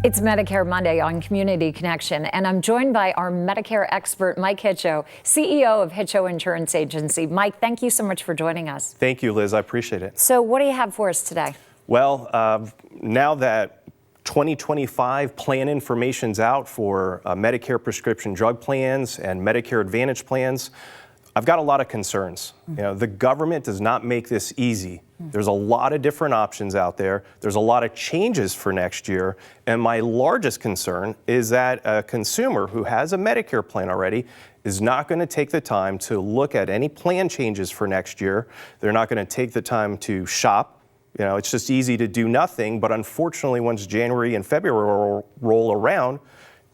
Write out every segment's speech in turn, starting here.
It's Medicare Monday on Community Connection, and I'm joined by our Medicare expert, Mike Hitcho, CEO of Hitcho Insurance Agency. Mike, thank you so much for joining us. Thank you, Liz. I appreciate it. So what do you have for us today? Well, now that 2025 plan information's out for Medicare prescription drug plans and Medicare Advantage plans, I've got a lot of concerns. You know, the government does not make this easy. There's a lot of different options out there. There's a lot of changes for next year. And my largest concern is that a consumer who has a Medicare plan already is not going to take the time to look at any plan changes for next year. They're not going to take the time to shop. You know, it's just easy to do nothing. But unfortunately, once January and February roll around,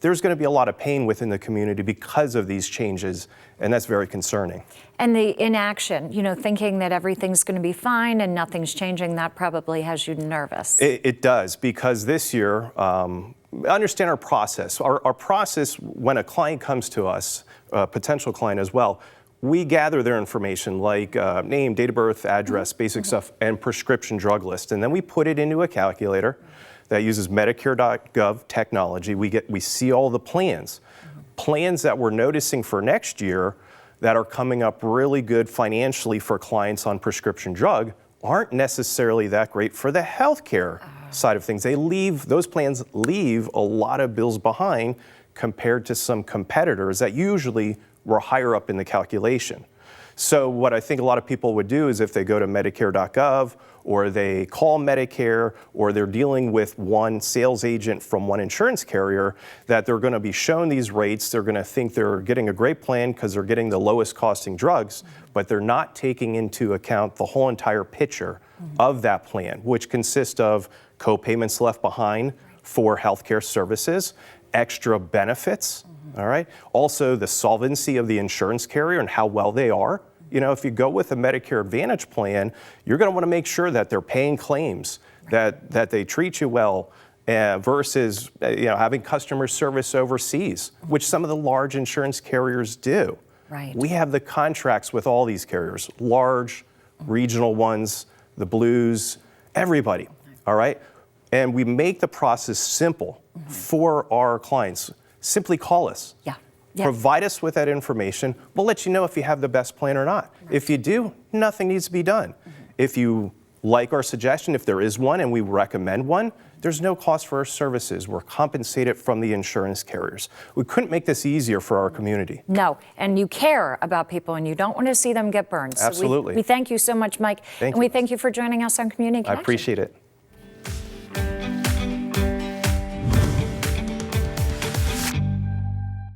there's going to be a lot of pain within the community because of these changes, and that's very concerning. And the inaction, you know, thinking that everything's going to be fine and nothing's changing, that probably has you nervous. It does, because this year, understand our process. Our process, when a client comes to us, a potential client as well, we gather their information like name, date of birth, address, basic stuff, and prescription drug list, and then we put it into a calculator that uses Medicare.gov technology. We see all the plans. Plans that we're noticing for next year that are coming up really good financially for clients on prescription drug aren't necessarily that great for the healthcare side of things. Those plans leave a lot of bills behind compared to some competitors that usually were higher up in the calculation. So what I think a lot of people would do is if they go to Medicare.gov or they call Medicare or they're dealing with one sales agent from one insurance carrier, that they're going to be shown these rates. They're going to think they're getting a great plan because they're getting the lowest costing drugs, but they're not taking into account the whole entire picture of that plan, which consists of co-payments left behind for healthcare services, extra benefits, all right? Also, the solvency of the insurance carrier and how well they are. You know, if you go with a Medicare Advantage plan, you're going to want to make sure that they're paying claims, that they treat you well, versus having customer service overseas, which some of the large insurance carriers do. Right. We have the contracts with all these carriers, large, regional ones, the Blues, everybody, all right? And we make the process simple for our clients. Simply call us. Yeah. Provide us with that information. We'll let you know if you have the best plan or not. If you do, nothing needs to be done. If you like our suggestion, if there is one and we recommend one, there's no cost for our services. We're compensated from the insurance carriers. We couldn't make this easier for our community. No, and you care about people and you don't want to see them get burned. Absolutely. So we thank you so much, Mike. Thank you. And we thank you for joining us on Community Connection. I appreciate it.